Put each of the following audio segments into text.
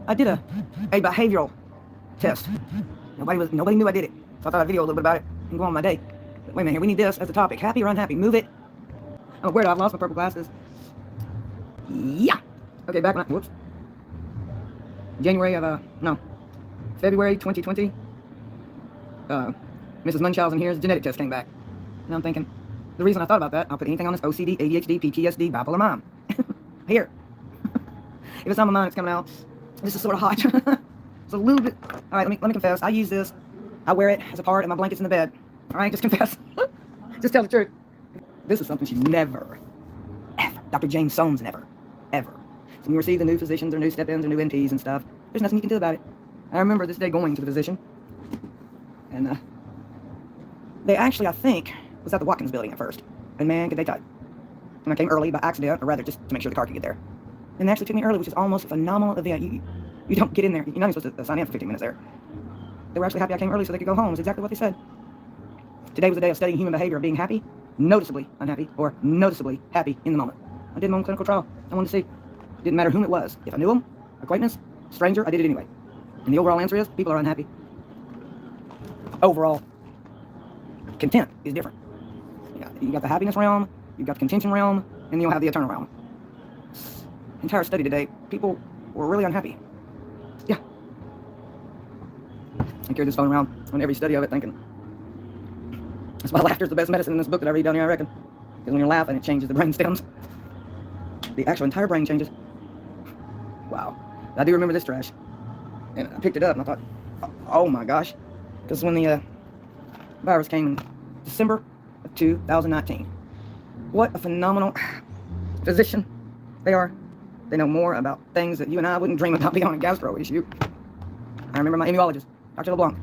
I did a behavioral test. Nobody knew I did it. So I thought I'd video a little bit about it and go on my day. But wait a minute here, we need this as the topic. Happy or unhappy? Move it. Oh, where do I've lost my purple glasses? Yeah. Okay, back when whoops. February 2020. Mrs. Munchausen here's genetic test came back. And I'm thinking, the reason I thought about that, I'll put anything on this: OCD, ADHD, PTSD, bipolar mom. Here. If it's on my mind, it's coming out. This is sort of hot. It's a little bit. All right, let me confess. I use this. I wear it as a part of my blankets in the bed. All right, just confess. Just tell the truth. This is something she never, ever, Dr. James Soames never, ever. So when you receive the new physicians or new step-ins or new NPs and stuff, there's nothing you can do about it. I remember this day going to the physician, and they actually, I think, was at the Watkins building at first. And man, could they type. And I came early by accident, or rather just to make sure the car could get there. And they actually took me early, which is almost a phenomenal event. You don't get in there. You're not even supposed to sign in for 15 minutes there. They were actually happy I came early so they could go home. Is exactly what they said. Today was a day of studying human behavior, of being happy, noticeably unhappy, or noticeably happy in the moment. I did my own clinical trial. I wanted to see. It didn't matter whom it was. If I knew them, acquaintance, stranger, I did it anyway. And the overall answer is, people are unhappy. Overall, content is different. You got the happiness realm, you've got the contention realm, and then you'll have the eternal realm. Entire study today, people were really unhappy. Yeah. I carry this phone around on every study of it thinking, that's why laughter's the best medicine in this book that I read down here, I reckon. Because when you're laughing, it changes the brain stems. The actual entire brain changes. Wow. I do remember this trash. And I picked it up and I thought, oh my gosh. Because when the virus came in December of 2019. What a phenomenal physician they are. They know more about things that you and I wouldn't dream about beyond a gastro issue. I remember my immunologist, Dr. LeBlanc,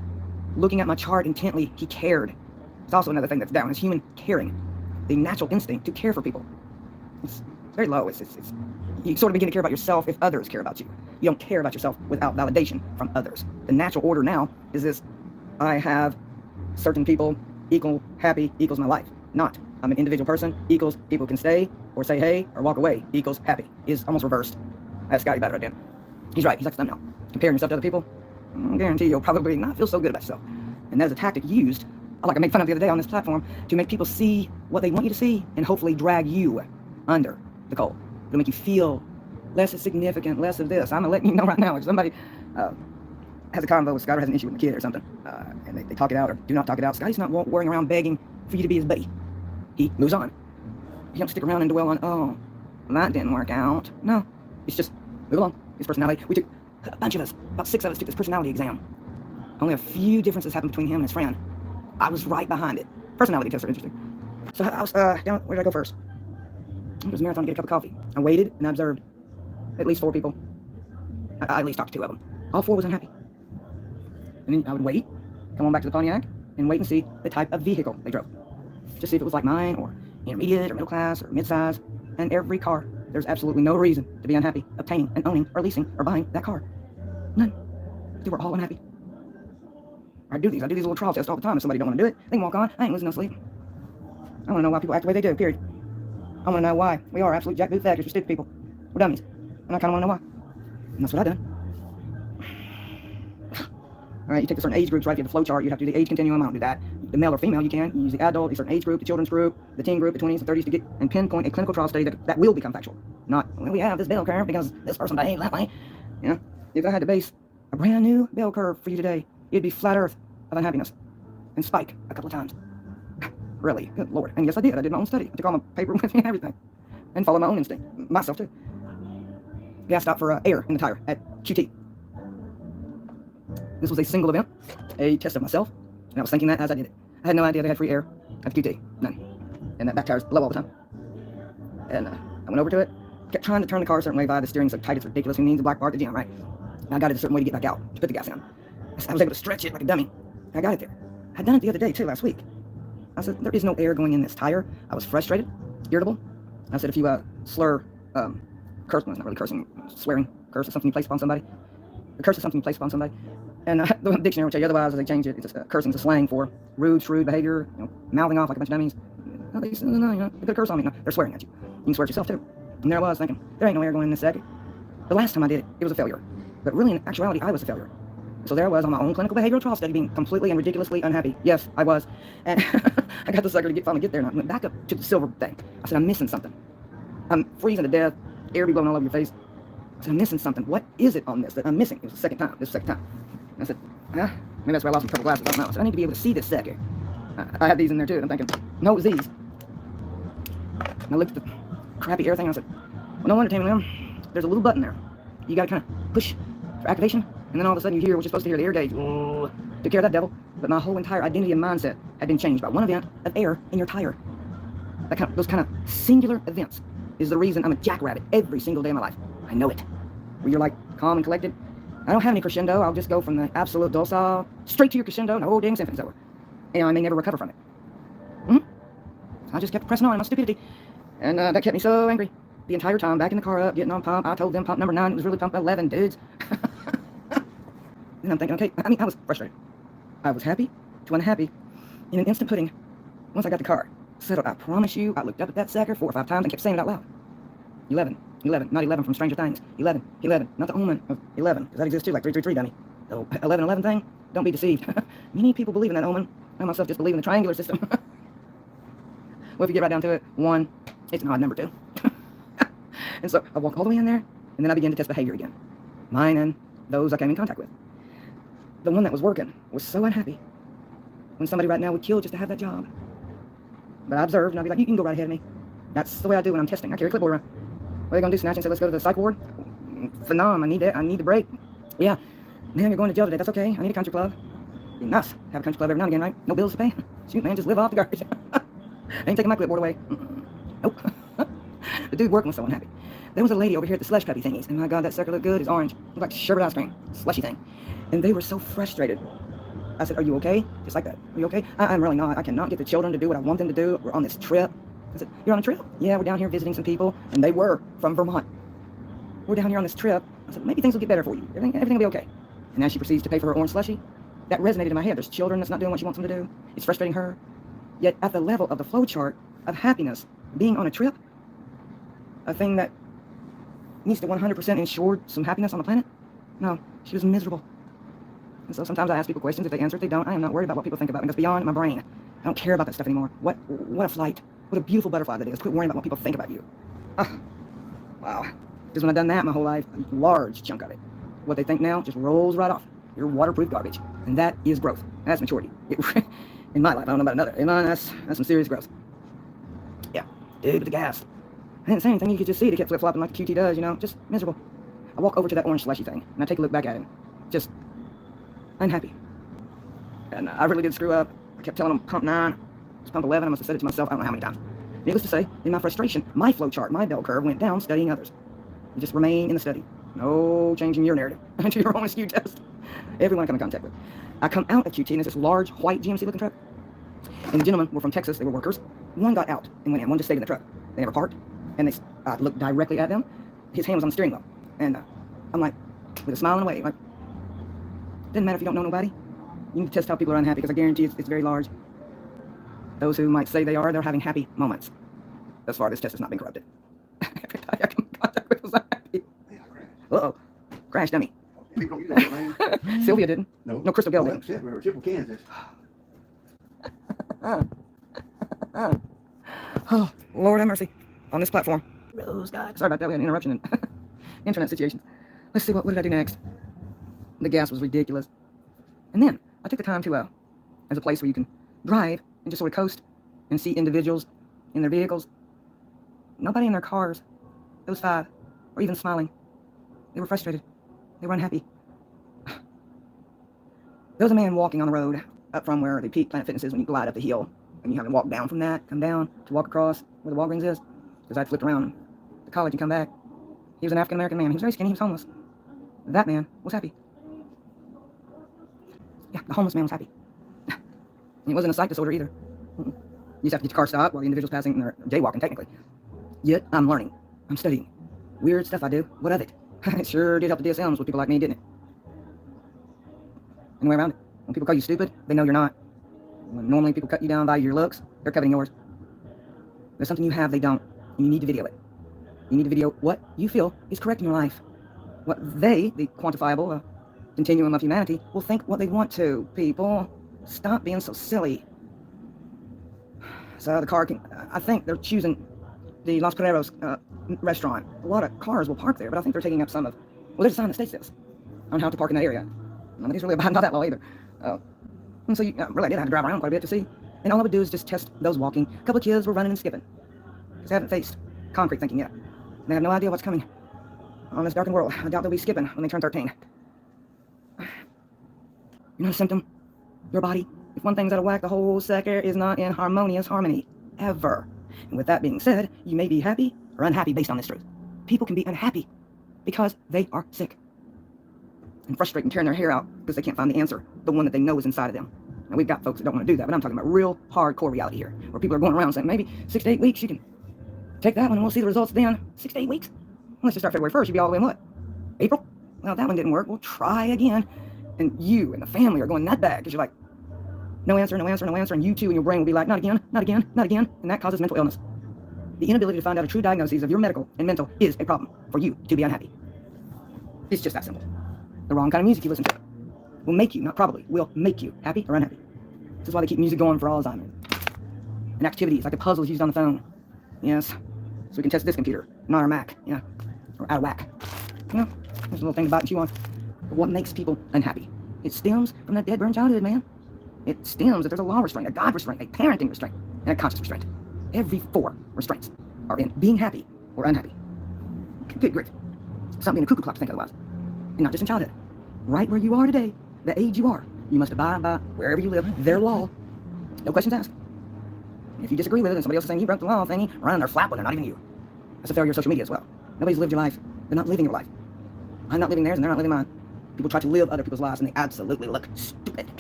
looking at my chart intently. He cared. It's also another thing that's down. It's human caring. The natural instinct to care for people. It's very low. You sort of begin to care about yourself if others care about you. You don't care about yourself without validation from others. The natural order now is this: I have certain people equal happy equals my life. Not I'm an individual person equals people can stay or say hey or walk away equals happy. Is almost reversed. I asked Scotty about it right then. He's right. He's like the thumbnail. Comparing yourself to other people, I guarantee you'll probably not feel so good about yourself. And that is a tactic used, like I made fun of the other day on this platform, to make people see what they want you to see and hopefully drag you under the coal. It'll make you feel less significant, less of this. I'm letting you know right now, if somebody has a convo with Scott or has an issue with a kid or something, and they talk it out or do not talk it out, Scotty's not worrying around begging for you to be his buddy. He moves on. He don't stick around and dwell on, oh, that didn't work out. No, it's just move along. His personality. We took, a bunch of us, about 6 of us took this personality exam. Only a few differences happened between him and his friend. I was right behind it. Personality tests are interesting. So I was down, where did I go first? It was a marathon to get a cup of coffee. I waited and I observed at least 4 people. I at least talked to 2 of them. All 4 was unhappy. And then I would wait, come on back to the Pontiac, and wait and see the type of vehicle they drove. Just see if it was like mine, or intermediate, or middle class, or mid-size. And every car, there's absolutely no reason to be unhappy obtaining and owning or leasing or buying that car. None. They were all unhappy. I do these little trial tests all the time. If somebody don't want to do it, they can walk on. I ain't losing no sleep. I want to know why people act the way they do, period. I want to know why we are absolute jackboot factors for stupid people. We're dummies. And I kind of want to know why. And that's what I've done. All right, you take a certain age groups, right? If you have the flow chart, you have to do the age continuum. I don't do that. The male or female, you can. You use the adult, a certain age group, the children's group, the teen group, the 20s and 30s to get and pinpoint a clinical trial study that will become factual. Not, well, we have this bell curve because this person behaved that way. You know, if I had to base a brand new bell curve for you today, it'd be flat earth of unhappiness and spike a couple of times. Really, good Lord. And yes, I did. I did my own study. I took all my paper with me and everything. And followed my own instinct. Myself, too. Gas stop for air in the tire at QT. This was a single event, a test of myself, and I was thinking that as I did it. I had no idea they had free air at QT. None. And that back tire's low all the time. And I went over to it, kept trying to turn the car a certain way via the steering so tight it's ridiculous. Who needs a black bar at the gym, right? And I got it a certain way to get back out, to put the gas in. I was able to stretch it like a dummy. I got it there. I'd done it the other day, too, last week. I said, there is no air going in this tire. I was frustrated, irritable. I said, if you slur, curse, well, not really cursing, swearing, curse is something you place upon somebody. The curse is something you place upon somebody. And the dictionary will tell you otherwise, as they change it, it's cursing is a slang for rude, shrewd behavior, mouthing off like a bunch of dummies. No, they put a curse on me. No, they're swearing at you. You can swear at yourself, too. And there I was thinking, there ain't no air going in this sack. The last time I did it, it was a failure. But really, in actuality, I was a failure. So there I was on my own clinical behavioral trial study being completely and ridiculously unhappy. Yes, I was. And I got the sucker to finally get there, and I went back up to the silver thing. I said, I'm missing something. I'm freezing to death, air be blowing all over your face. I said, I'm missing something. What is it on this that I'm missing? It was the second time. This second time. And I said, maybe that's why I lost my purple glasses. I don't know. I said, I need to be able to see this sucker. I had these in there too, and I'm thinking, no, it was these. And I looked at the crappy air thing, and I said, well, no wonder, Tammy Lim, there's a little button there. You gotta kind of push for activation, and then all of a sudden you hear what you're supposed to hear, the air gauge. Ooh, took care of that devil. But my whole entire identity and mindset had been changed by one event of air in your tire. Those kind of singular events is the reason I'm a jackrabbit every single day of my life. I know it. Where you're like calm and collected. I don't have any crescendo. I'll just go from the absolute docile straight to your crescendo, and the whole dang symphony's over. And I may never recover from it. I just kept pressing on in my stupidity. And that kept me so angry. The entire time, back in the car up, getting on pump. I told them pump number 9, it was really pump 11, dudes. And I'm thinking, okay, I was frustrated. I was happy to unhappy in an instant pudding once I got the car settled. I promise you, I looked up at that sucker 4 or 5 times and kept saying it out loud. 11, 11, not 11 from Stranger Things. 11, 11, not the omen of 11, because that exists too, like 333, dummy. The 11, 11 thing, don't be deceived. Many people believe in that omen. I myself just believe in the triangular system. Well, if you get right down to it, 1, it's an odd number too. And so I walk all the way in there, and then I began to test behavior again. Mine and those I came in contact with. The one that was working was so unhappy when somebody right now would kill just to have that job. But I observed, and I'd be like, you can go right ahead of me. That's the way I do when I'm testing. I carry a clipboard around. What are they going to do, snatch and say, let's go to the psych ward? Phenom, I need that. I need the break. Yeah. Man, you're going to jail today. That's okay. I need a country club. Be nice. Have a country club every now and again, right? No bills to pay. Shoot, man, just live off the garbage. I ain't taking my clipboard away. Nope. The dude working was so unhappy. There was a lady over here at the slush puppy thingies, and my God, that sucker looked good. It's orange. It looked like sherbet ice cream. Slushy thing. And they were so frustrated. I said, are you okay? Just like that. Are you okay? I'm really not. I cannot get the children to do what I want them to do. We're on this trip. I said, you're on a trip? Yeah, we're down here visiting some people, and they were from Vermont. We're down here on this trip. I said, maybe things will get better for you. Everything will be okay. And now she proceeds to pay for her orange slushy. That resonated in my head. There's children that's not doing what she wants them to do. It's frustrating her. Yet at the level of the flow chart of happiness, being on a trip, a thing that needs to 100% ensure some happiness on the planet, no, she was miserable. And so sometimes I ask people questions. If they answer it, they don't. I am not worried about what people think about me. That's beyond my brain. I don't care about that stuff anymore. What a flight. What a beautiful butterfly that is. Quit worrying about what people think about you. Wow. Because when I've done that my whole life, a large chunk of it, what they think now just rolls right off. You're waterproof garbage. And that is growth. That's maturity. In my life, I don't know about another. In mine, that's some serious growth. Yeah. Dude, with the gas. I didn't say anything. You could just see it. It kept flip-flopping like the QT does, you know. Just miserable. I walk over to that orange slushy thing, and I take a look back at him. Just unhappy. And I really did screw up. I kept telling him pump 9. It's pump 11. I must have said it to myself. I don't know how many times. Needless to say, in my frustration, my flow chart, my bell curve went down studying others. You just remain in the study. No changing your narrative to your own SQ test. Everyone I come in contact with. I come out of QT, and there's this large, white GMC-looking truck. And the gentlemen were from Texas. They were workers. One got out and went in. One just stayed in the truck. They never parked. And I looked directly at them. His hand was on the steering wheel. And I'm like, with a smile and a wave, like, doesn't matter if you don't know nobody. You need to test how people are unhappy, because I guarantee it's very large. Those who might say they are, they're having happy moments. Thus far, this test has not been corrupted. Everybody I come in contact with was unhappy. Uh-oh. Crash dummy. People don't use that, man. Sylvia didn't. No, Crystal Gale didn't. Triple Kansas. Oh, Lord have mercy. On this platform. Rose God. Sorry about that. We had an interruption in internet situations. Let's see, what did I do next? The gas was ridiculous. And then I took the time to, as a place where you can drive and just sort of coast and see individuals in their vehicles. Nobody in their cars, those 5, were even smiling. They were frustrated. They were unhappy. There was a man walking on the road up from where the peak Planet Fitness is when you glide up the hill. And you have to walk down from that, come down to walk across where the Walgreens is. Because I'd flipped around to college and come back. He was an African-American man. He was very skinny. He was homeless. That man was happy. Yeah, the homeless man was happy. And it wasn't a psych disorder either. You just have to get your car stopped while the individual's passing, and they're jaywalking, technically. Yet, I'm learning. I'm studying. Weird stuff I do. What of it? It sure did help the DSMs with people like me, didn't it? Anyway around it. When people call you stupid, they know you're not. When normally people cut you down by your looks, they're coveting yours. There's something you have they don't, and you need to video it. You need to video what you feel is correct in your life. what they, the quantifiable continuum of humanity, will think what they want to. People, stop being so silly. So the car can, I think they're choosing the Los Carreros restaurant. A lot of cars will park there, but I think they're taking up some of, well, there's a sign that states this on how to park in that area. Nobody's really abiding by that law either. And so you really did have to drive around quite a bit to see. And all I would do is just test those walking. A couple of kids were running and skipping because they haven't faced concrete thinking yet. They have no idea what's coming on this darkened world. I doubt they'll be skipping when they turn 13. You're not a symptom. Your body. If one thing's out of whack, the whole sector is not in harmonious harmony. Ever. And with that being said, you may be happy or unhappy based on this truth. People can be unhappy because they are sick and frustrated and tearing their hair out because they can't find the answer, the one that they know is inside of them. Now, we've got folks that don't want to do that, but I'm talking about real hardcore reality here, where people are going around saying, maybe 6 to 8 weeks, you can take that one and we'll see the results then. 6 to 8 weeks? Well, let's just start February 1st, you'll be all the way in what? April? Well, that one didn't work. We'll try again. And you and the family are going that bad because you're like, no answer, no answer, no answer, and you too and your brain will be like, not again, not again, not again, and that causes mental illness. The inability to find out a true diagnosis of your medical and mental is a problem for you to be unhappy. It's just that simple. The wrong kind of music you listen to will make you, not probably, will make you happy or unhappy. This is why they keep music going for Alzheimer's. And activities like the puzzles used on the phone. Yes. So we can test this computer, not our Mac. Yeah. Or out of whack. You know, there's a little thing about it you want. But what makes people unhappy? It stems from that dead burn childhood, man. It stems that there's a law restraint, a God restraint, a parenting restraint, and a conscious restraint. Every 4 restraints are in being happy or unhappy. Good grief. Something in a cuckoo clock to think otherwise. And not just in childhood. Right where you are today, the age you are, you must abide by, wherever you live, their law. No questions asked. If you disagree with it and somebody else is saying you broke the law thingy, running their flap with it, not even you. That's a failure of social media as well. Nobody's lived your life. They're not living your life. I'm not living theirs and they're not living mine. People try to live other people's lives and they absolutely look stupid.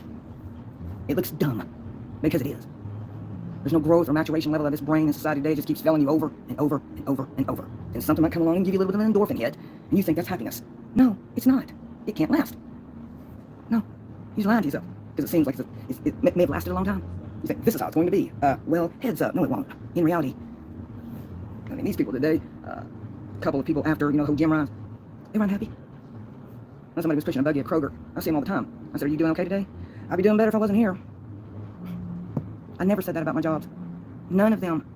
It looks dumb because it is. There's no growth or maturation level of this brain in society today. It just keeps failing you over and over and over and over. And something might come along and give you a little bit of an endorphin hit and you think that's happiness. No, it's not. It can't last. No, you're lying to yourself because it seems like it may have lasted a long time. You think this is how it's going to be. Well, heads up. No, it won't. In reality, I mean, these people today, a couple of people after, the whole gym runs, they were unhappy. When somebody was pushing a buggy at Kroger, I see them all the time. I said, are you doing okay today? I'd be doing better if I wasn't here. I never said that about my jobs. None of them.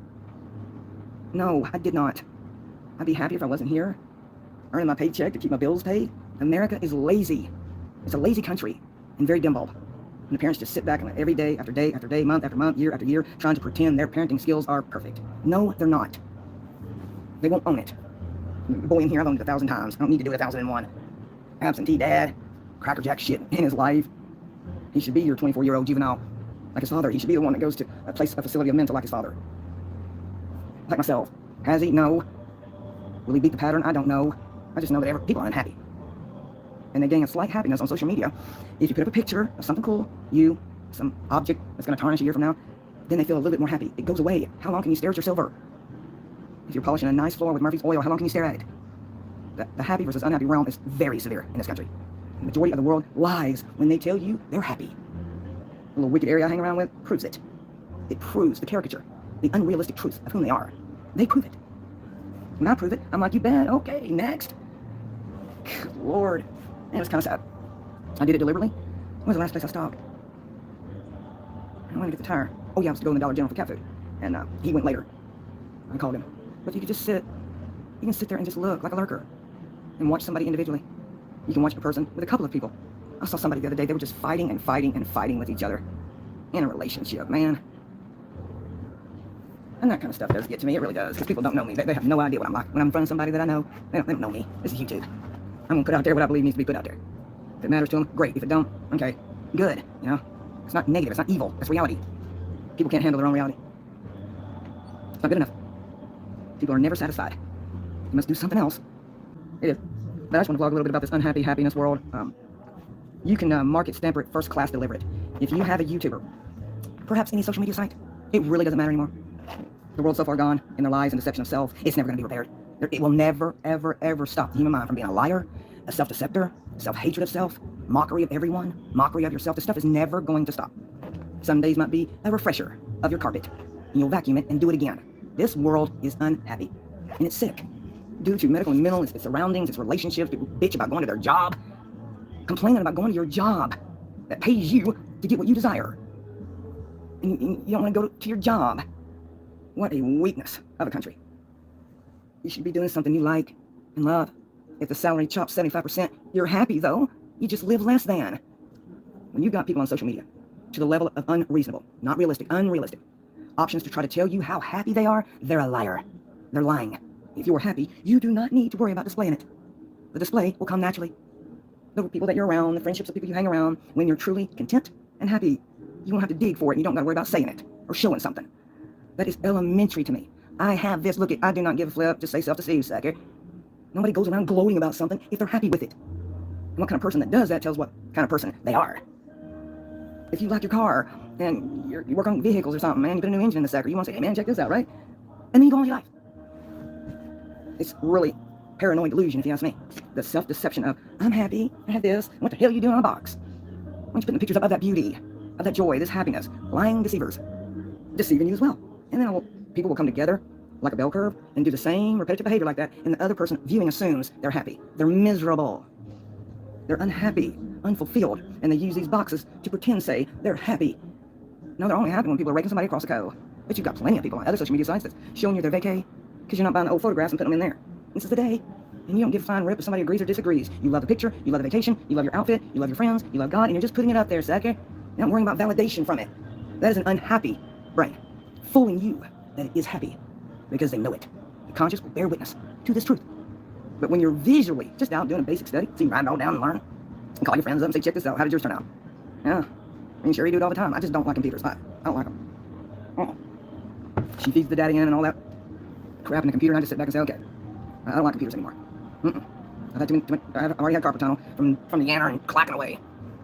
No, I did not. I'd be happy if I wasn't here, earning my paycheck to keep my bills paid. America is lazy. It's a lazy country and very dim-bulb. And the parents just sit back and every day after day after day, month after month, year after year, trying to pretend their parenting skills are perfect. No, they're not. They won't own it. Boy in here, I've owned it 1,000 times. I don't need to do it 1,001. Absentee dad, crackerjack shit in his life. He should be your 24-year-old juvenile like his father. He should be the one that goes to a facility of mental like his father. Like myself. Has he? No. Will he beat the pattern? I don't know. I just know that people are unhappy. And they gain a slight happiness on social media. If you put up a picture of something cool, some object that's going to tarnish a year from now, then they feel a little bit more happy. It goes away. How long can you stare at your silver? If you're polishing a nice floor with Murphy's oil, how long can you stare at it? The happy versus unhappy realm is very severe in this country. The majority of the world lies when they tell you they're happy. The little wicked area I hang around with proves it. It proves the caricature, the unrealistic truth of whom they are. They prove it. When I prove it, I'm like, you bet, okay, next. Good Lord. Man, it was kind of sad. I did it deliberately. When was the last place I stopped? I went to get the tire. Oh yeah, I was to go in the Dollar General for cat food. And he went later. I called him. But you could just sit. You can sit there and just look like a lurker. And watch somebody individually. You can watch a person with a couple of people. I saw somebody the other day, they were just fighting and fighting and fighting with each other. In a relationship, man. And that kind of stuff does get to me, it really does. Because people don't know me. They have no idea what I'm like. When I'm in front of somebody that I know, they don't know me. This is YouTube. I'm going to put out there what I believe needs to be put out there. If it matters to them, great. If it don't, okay, good. It's not negative, it's not evil, it's reality. People can't handle their own reality. It's not good enough. People are never satisfied. You must do something else. It is. But I just want to vlog a little bit about this unhappy happiness world. You can market, stamper it, first class, deliver it. If you have a YouTuber, perhaps any social media site, it really doesn't matter anymore. The world's so far gone in their lies and deception of self, it's never going to be repaired. It will never, ever, ever stop the human mind from being a liar, a self-deceptor, self-hatred of self, mockery of everyone, mockery of yourself. This stuff is never going to stop. Some days might be a refresher of your carpet, and you'll vacuum it and do it again. This world is unhappy, and it's sick. due to medical and mental, its surroundings, its relationships. People bitch about going to their job, complaining about going to your job that pays you to get what you desire. And you don't want to go to your job. What a weakness of a country. You should be doing something you like and love. If the salary chops 75%, you're happy though. You just live less than. When you've got people on social media to the level of unreasonable, not realistic, unrealistic options to try to tell you how happy they are, they're a liar. They're lying. If you are happy, you do not need to worry about displaying it. The display will come naturally. The people that you're around, the friendships of people you hang around, when you're truly content and happy, you won't have to dig for it and you don't got to worry about saying it or showing something. That is elementary to me. I have this, look, I do not give a flip, just say self-deceived, sucker. Nobody goes around gloating about something if they're happy with it. And what kind of person that does that tells what kind of person they are. If you like your car and you work on vehicles or something, man, you put a new engine in the sucker, you want to say, hey man, check this out, right? And then you go on your life. It's really paranoid delusion, if you ask me. The self-deception of, I'm happy, I have this, what the hell are you doing on a box? Why aren't you putting pictures up of that beauty, of that joy, this happiness? Lying deceivers. Deceiving you as well. And then people will come together like a bell curve and do the same repetitive behavior like that, and the other person viewing assumes they're happy. They're miserable. They're unhappy, unfulfilled, and they use these boxes to pretend, say, they're happy. No, they're only happy when people are raking somebody across the co. But you've got plenty of people on other social media sites that's showing you their vacay because you're not buying the old photographs and putting them in there. This is the day, and you don't give a flying rip if somebody agrees or disagrees. You love the picture, you love the vacation, you love your outfit, you love your friends, you love God, and you're just putting it up there, sucker. You're not worrying about validation from it. That is an unhappy brain, fooling you that it is happy because they know it. The conscious will bear witness to this truth. But when you're visually just out doing a basic study, so you write it all down and learn, and call your friends up and say, check this out, how did yours turn out? Yeah, I mean, sure, you do it all the time. I just don't like computers. I don't like them. Oh. She feeds the data in and all that crap in the computer, and I just sit back and say, okay, I don't like computers anymore. I've already had carpal tunnel from the yanner and clacking away.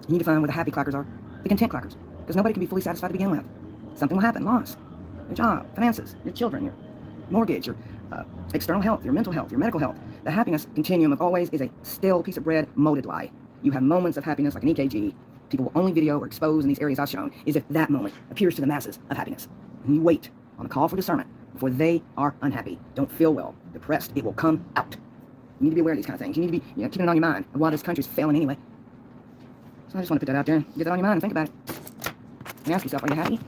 You need to find where the happy clackers are, the content clackers, because nobody can be fully satisfied to begin with. Something will happen, loss, your job, finances, your children, your mortgage, your external health, your mental health, your medical health. The happiness continuum of always is a stale piece of bread, molded lie. You have moments of happiness like an EKG. People will only video or expose in these areas I've shown is if that moment appears to the masses of happiness. And you wait on the call for discernment before they are unhappy, don't feel well, depressed. It will come out. You need to be aware of these kind of things. You need to be keeping it on your mind of why this country's failing anyway. So I just want to put that out there and get that on your mind and think about it. And ask yourself, are you happy?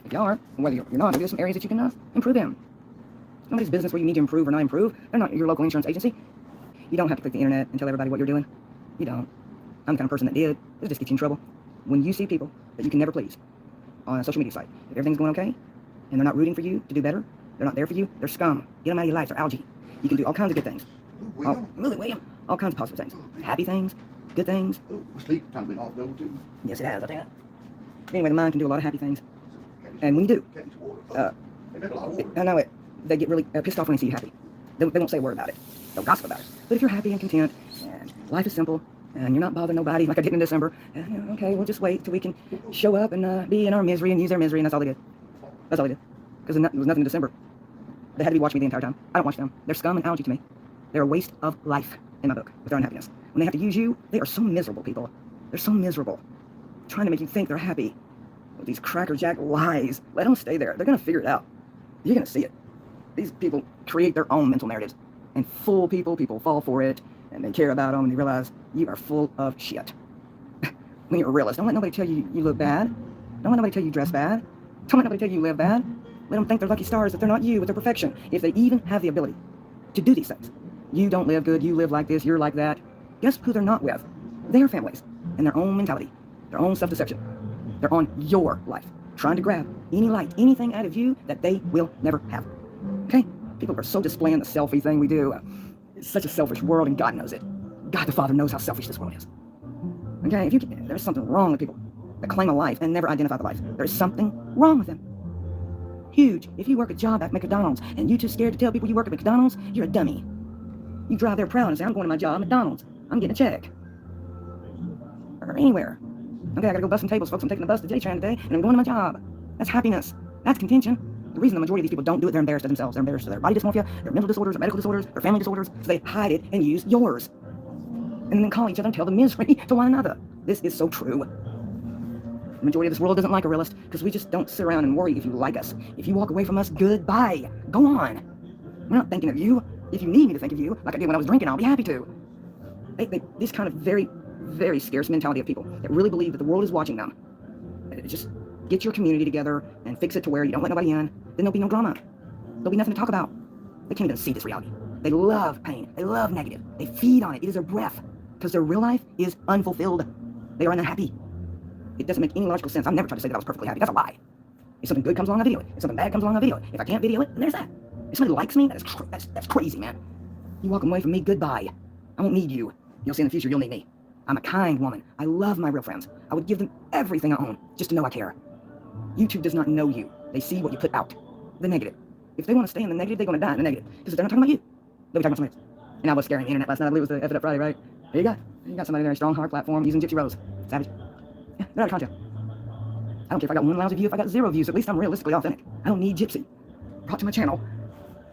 If you are, whether you're not, maybe there's some areas that you can improve in. Nobody's business where you need to improve or not improve. They're not your local insurance agency. You don't have to click the internet and tell everybody what you're doing. You don't. I'm the kind of person that did. It'll just get you in trouble. When you see people that you can never please on a social media site, if everything's going okay, and they're not rooting for you to do better, they're not there for you, they're scum. Get them out of your life. They're algae. You can do all kinds of good things. William. All kinds of positive things. Happy things, good things. Sleep time been off double too. Yes, it has, I think. Anyway, the mind can do a lot of happy things. And when you do, I know it, they get really pissed off when they see you happy. They won't say a word about it. They'll gossip about it. But if you're happy and content, and life is simple, and you're not bothering nobody like I did in December, okay, we'll just wait till we can show up and be in our misery and use their misery, and that's all they did. That's all they did. Because there was nothing in December. They had to be watching me the entire time. I don't watch them. They're scum and algae to me. They're a waste of life in my book with their unhappiness. When they have to use you, they are so miserable, people. They're so miserable. Trying to make you think they're happy with these crackerjack lies. Let them stay there. They're going to figure it out. You're going to see it. These people create their own mental narratives and fool people. People fall for it, and they care about them, and they realize you are full of shit. When you're a realist, don't let nobody tell you you look bad. Don't let nobody tell you dress bad. Don't let nobody tell you live bad. Let them think they're lucky stars, that they're not you with their perfection. If they even have the ability to do these things. You don't live good, you live like this, you're like that. Guess who they're not with? Their families and their own mentality, their own self-deception. They're on your life, trying to grab any light, anything out of you that they will never have. Okay? People are so displaying the selfie thing we do. It's such a selfish world, and God knows it. God the Father knows how selfish this world is. Okay? There's something wrong with people that claim a life and never identify the life. There's something wrong with them. Huge. If you work a job at McDonald's and you're too scared to tell people you work at McDonald's, you're a dummy. You drive there proud and say, I'm going to my job at McDonald's. I'm getting a check. Or anywhere. Okay, I gotta go bust some tables, folks. I'm taking the bus to J-Tran today, and I'm going to my job. That's happiness. That's contention. The reason the majority of these people don't do it, they're embarrassed of themselves. They're embarrassed of their body dysmorphia, their mental disorders, their medical disorders, their family disorders, so they hide it and use yours. And then call each other and tell the misery to one another. This is so true. The majority of this world doesn't like a realist because we just don't sit around and worry if you like us. If you walk away from us, goodbye. Go on. We're not thinking of you. If you need me to think of you, like I did when I was drinking, I'll be happy to. This kind of very, very scarce mentality of people that really believe that the world is watching them. Just get your community together and fix it to where you don't let nobody in, then there'll be no drama. There'll be nothing to talk about. They can't even see this reality. They love pain. They love negative. They feed on it. It is their breath. Because their real life is unfulfilled. They are unhappy. It doesn't make any logical sense. I've never tried to say that I was perfectly happy. That's a lie. If something good comes along, I video it. If something bad comes along, I video it. If I can't video it, then there's that. If somebody likes me, that's crazy, man. You walk away from me, goodbye. I won't need you. You'll see in the future you'll need me. I'm a kind woman. I love my real friends. I would give them everything I own just to know I care. YouTube does not know you. They see what you put out. The negative. If they want to stay in the negative, they're going to die in the negative. Because they're not talking about you. They'll be talking about somebody else. And I was scaring the internet last night. I believe it was the F It Up Friday, right? There you go. You got somebody there, strong heart platform, using Gypsy Rose. Savage. Yeah, they're out of content. I don't care if I got 1 lousy view, if I got 0 views, at least I'm realistically authentic. I don't need Gypsy brought to my channel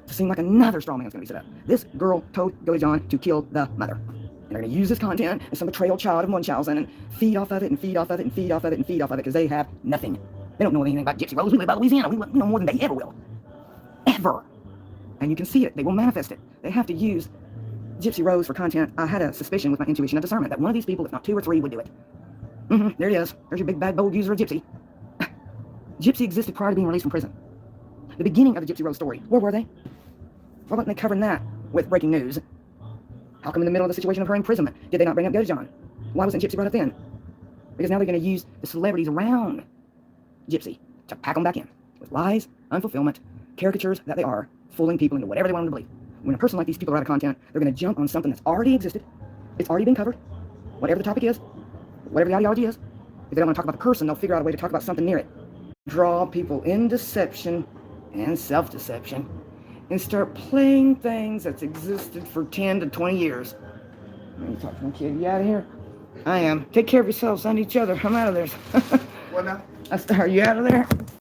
to seem like another strong man's going to be set up. This girl told Goldie John to kill the mother. And they're going to use this content as some betrayal child of Munchausen and feed off of it and feed off of it and feed off of it and feed off of it because they have nothing. They don't know anything about Gypsy Rose. We live about Louisiana. We know more than they ever will. Ever. And you can see it. They will manifest it. They have to use Gypsy Rose for content. I had a suspicion with my intuition of discernment that one of these people, if not 2 or 3, would do it. There it is. There's your big, bad, bold user of Gypsy. Gypsy existed prior to being released from prison. The beginning of the Gypsy Rose story. Where were they? Why weren't they covering that with breaking news? How come in the middle of the situation of her imprisonment did they not bring up Goldie John? Why wasn't Gypsy brought up then? Because now they're going to use the celebrities around Gypsy to pack them back in with lies, unfulfillment, caricatures that they are, fooling people into whatever they want them to believe. When a person like these people are out of content, they're going to jump on something that's already existed. It's already been covered. Whatever the topic is, whatever the ideology is. If they don't want to talk about the person, they'll figure out a way to talk about something near it. Draw people in deception and self-deception and start playing things that's existed for 10 to 20 years. I'm talking to my kid. You out of here? I am. Take care of yourselves and each other. I'm out of there. What now? Are you out of there?